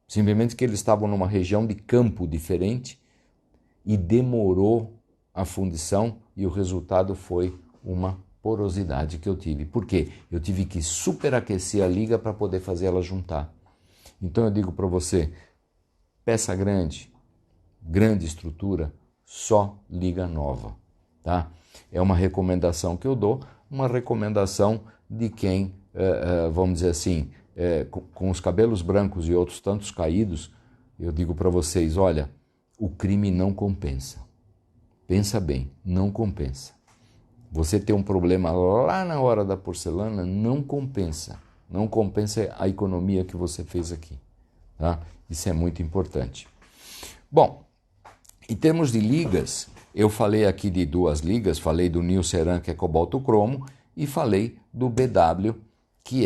Simplesmente que eles estavam numa região de campo diferente e demorou a fundição e o resultado foi uma porosidade que eu tive. Por quê? Eu tive que superaquecer a liga para poder fazer ela juntar. Então eu digo para você, peça grande, grande estrutura, só liga nova, tá? É uma recomendação que eu dou, uma recomendação de quem, vamos dizer assim, com os cabelos brancos e outros tantos caídos, eu digo para vocês, olha, o crime não compensa. Pensa bem, não compensa. Você ter um problema lá na hora da porcelana não compensa. Não compensa a economia que você fez aqui. Tá? Isso é muito importante. Bom, em termos de ligas, eu falei aqui de duas ligas, falei do Neoceran, que é cobalto cromo, e falei do BW, que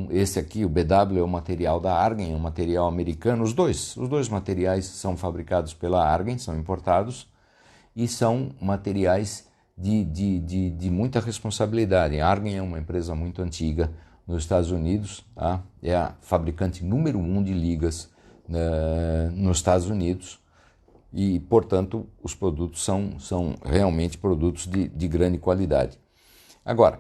esse aqui, o BW é um material da Argen, é um material americano. Os dois materiais são fabricados pela Argen, são importados, e são materiais de muita responsabilidade. A Argen é uma empresa muito antiga, nos Estados Unidos, tá? É a fabricante número 1 de ligas nos Estados Unidos e, portanto, os produtos são realmente produtos de grande qualidade. Agora,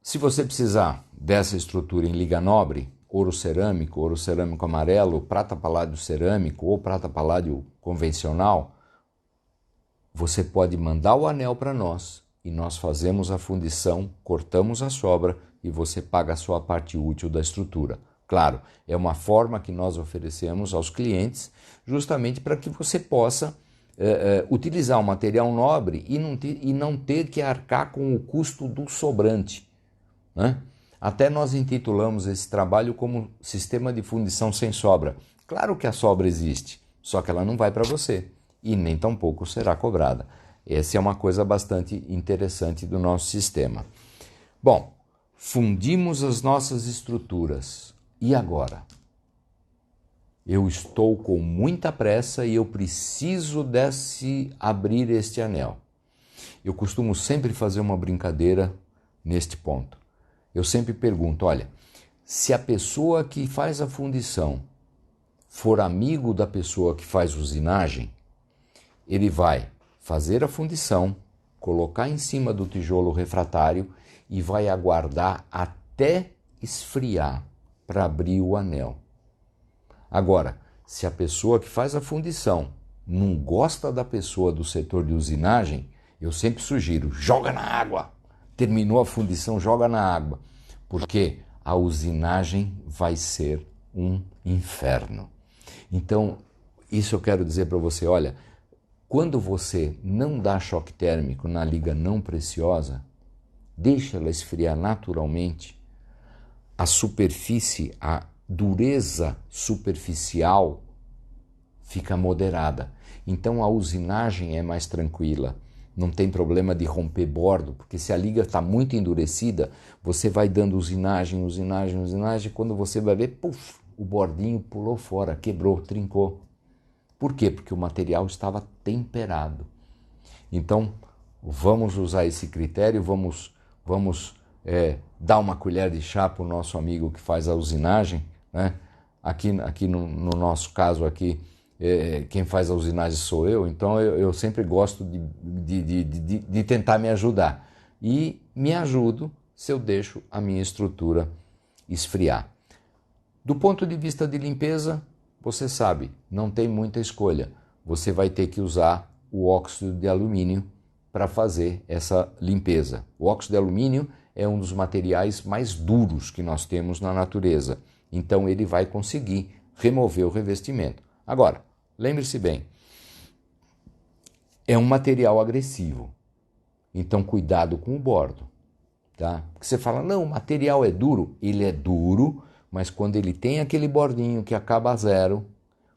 se você precisar dessa estrutura em liga nobre, ouro cerâmico amarelo, prata paládio cerâmico ou prata paládio convencional, você pode mandar o anel para nós e nós fazemos a fundição, cortamos a sobra e você paga a sua parte útil da estrutura. Claro, é uma forma que nós oferecemos aos clientes justamente para que você possa utilizar um material nobre e não ter que arcar com o custo do sobrante, né? Até nós intitulamos esse trabalho como Sistema de Fundição Sem Sobra. Claro que a sobra existe, só que ela não vai para você e nem tampouco será cobrada. Essa é uma coisa bastante interessante do nosso sistema. Bom, fundimos as nossas estruturas. E agora? Eu estou com muita pressa e eu preciso abrir este anel. Eu costumo sempre fazer uma brincadeira neste ponto. Eu sempre pergunto, olha, se a pessoa que faz a fundição for amigo da pessoa que faz usinagem, ele vai fazer a fundição, colocar em cima do tijolo refratário e vai aguardar até esfriar para abrir o anel. Agora, se a pessoa que faz a fundição não gosta da pessoa do setor de usinagem, eu sempre sugiro, joga na água. Terminou a fundição, joga na água, porque a usinagem vai ser um inferno. Então, isso eu quero dizer para você, olha, quando você não dá choque térmico na liga não preciosa, deixa ela esfriar naturalmente, a superfície, a dureza superficial fica moderada. Então a usinagem é mais tranquila. Não tem problema de romper bordo, porque se a liga está muito endurecida, você vai dando usinagem, quando você vai ver, puf, o bordinho pulou fora, quebrou, trincou. Por quê? Porque o material estava temperado. Então, vamos usar esse critério, vamos dar uma colher de chá para o nosso amigo que faz a usinagem, né? Aqui no nosso caso aqui, quem faz a usinagem sou eu, então eu sempre gosto de tentar me ajudar. E me ajudo se eu deixo a minha estrutura esfriar. Do ponto de vista de limpeza, você sabe, não tem muita escolha. Você vai ter que usar o óxido de alumínio para fazer essa limpeza. O óxido de alumínio é um dos materiais mais duros que nós temos na natureza. Então ele vai conseguir remover o revestimento. Agora, lembre-se bem, é um material agressivo. Então cuidado com o bordo, tá? Porque você fala, não, o material é duro. Ele é duro, mas quando ele tem aquele bordinho que acaba a zero,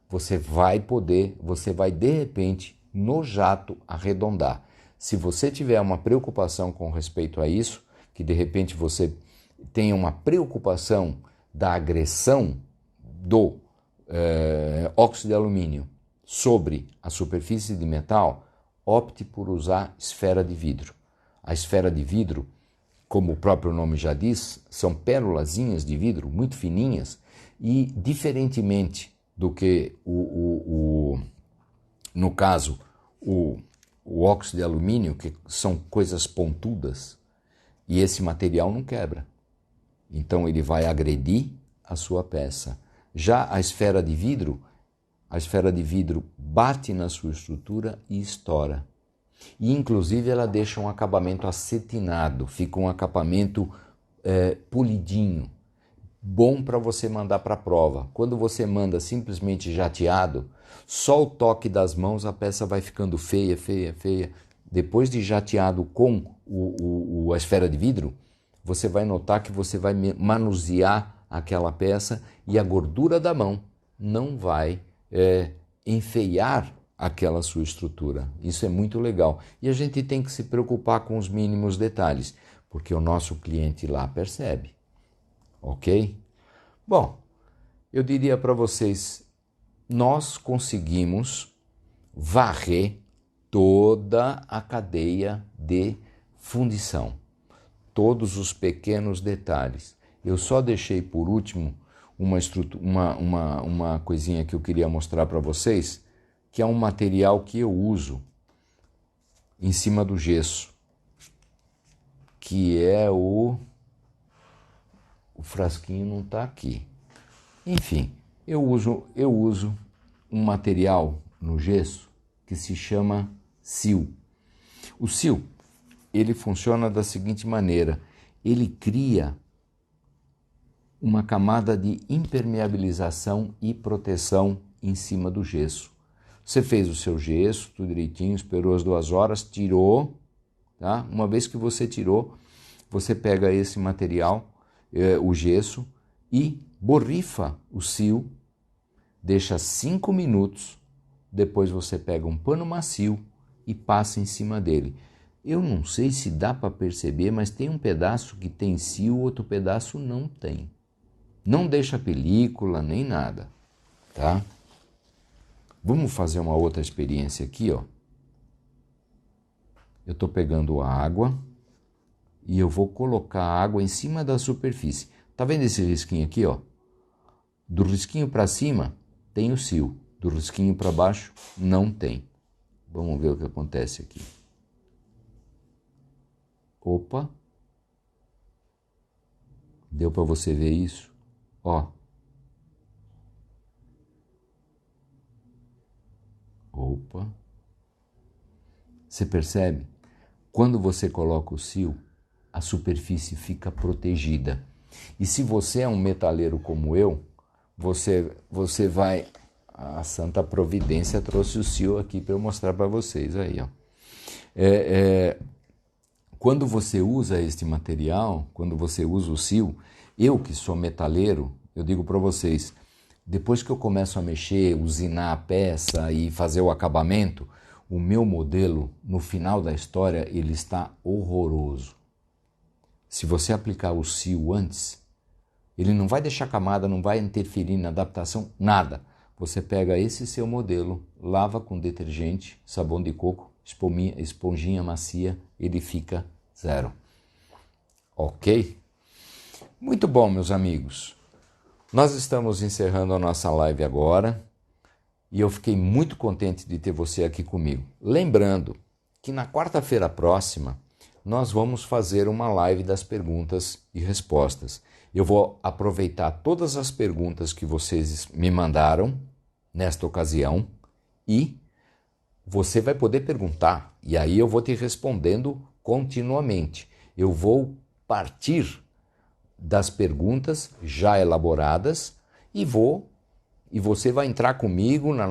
você vai de repente no jato arredondar. Se você tiver uma preocupação com respeito a isso, que de repente você tenha uma preocupação da agressão do óxido de alumínio sobre a superfície de metal, opte por usar esfera de vidro. A esfera de vidro, como o próprio nome já diz, são pérolazinhas de vidro muito fininhas e, diferentemente do que no caso, o óxido de alumínio, que são coisas pontudas, e esse material não quebra. Então ele vai agredir a sua peça. Já a esfera de vidro bate na sua estrutura e estoura. E inclusive ela deixa um acabamento acetinado, fica um acabamento polidinho, bom para você mandar para a prova. Quando você manda simplesmente jateado, só o toque das mãos a peça vai ficando feia. Depois de jateado com a esfera de vidro, você vai notar que você vai manusear aquela peça e a gordura da mão não vai enfeiar aquela sua estrutura. Isso é muito legal. E a gente tem que se preocupar com os mínimos detalhes, porque o nosso cliente lá percebe. Ok? Bom, eu diria para vocês, nós conseguimos varrer toda a cadeia de fundição, todos os pequenos detalhes. Eu só deixei por último uma coisinha que eu queria mostrar para vocês, que é um material que eu uso em cima do gesso, que é o frasquinho não está aqui. Enfim, eu uso um material no gesso que se chama Sil. O Sil, ele funciona da seguinte maneira: ele cria uma camada de impermeabilização e proteção em cima do gesso. Você fez o seu gesso, tudo direitinho, esperou as 2 horas, tirou, tá? Uma vez que você tirou, você pega esse material, o gesso, e borrifa o Sil, deixa 5 minutos, depois você pega um pano macio e passa em cima dele. Eu não sei se dá para perceber, mas tem um pedaço que tem Sil, outro pedaço não tem. Não deixa película nem nada, tá? Vamos fazer uma outra experiência aqui, ó. Eu estou pegando a água e eu vou colocar a água em cima da superfície. Tá vendo esse risquinho aqui, ó? Do risquinho para cima tem o Sil, do risquinho para baixo não tem. Vamos ver o que acontece aqui. Opa! Deu para você ver isso? Ó. Opa! Você percebe? Quando você coloca o Sil, a superfície fica protegida. E se você é um metaleiro como eu, você vai... A Santa Providência trouxe o Sil aqui para eu mostrar para vocês. Aí, ó. Quando você usa este material, quando você usa o Sil, eu que sou metaleiro, eu digo para vocês, depois que eu começo a mexer, usinar a peça e fazer o acabamento, o meu modelo, no final da história, ele está horroroso. Se você aplicar o Sil antes, ele não vai deixar camada, não vai interferir na adaptação, nada. Você pega esse seu modelo, lava com detergente, sabão de coco, esponjinha macia, ele fica zero. Ok? Muito bom, meus amigos. Nós estamos encerrando a nossa live agora e eu fiquei muito contente de ter você aqui comigo. Lembrando que na quarta-feira próxima nós vamos fazer uma live das perguntas e respostas. Eu vou aproveitar todas as perguntas que vocês me mandaram nesta ocasião e você vai poder perguntar e aí eu vou te respondendo continuamente. Eu vou partir das perguntas já elaboradas e você vai entrar comigo no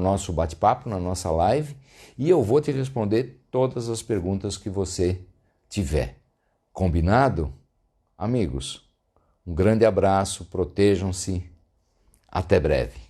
nosso bate-papo, na nossa live, e eu vou te responder todas as perguntas que você tiver. Combinado? Amigos, um grande abraço, protejam-se, até breve.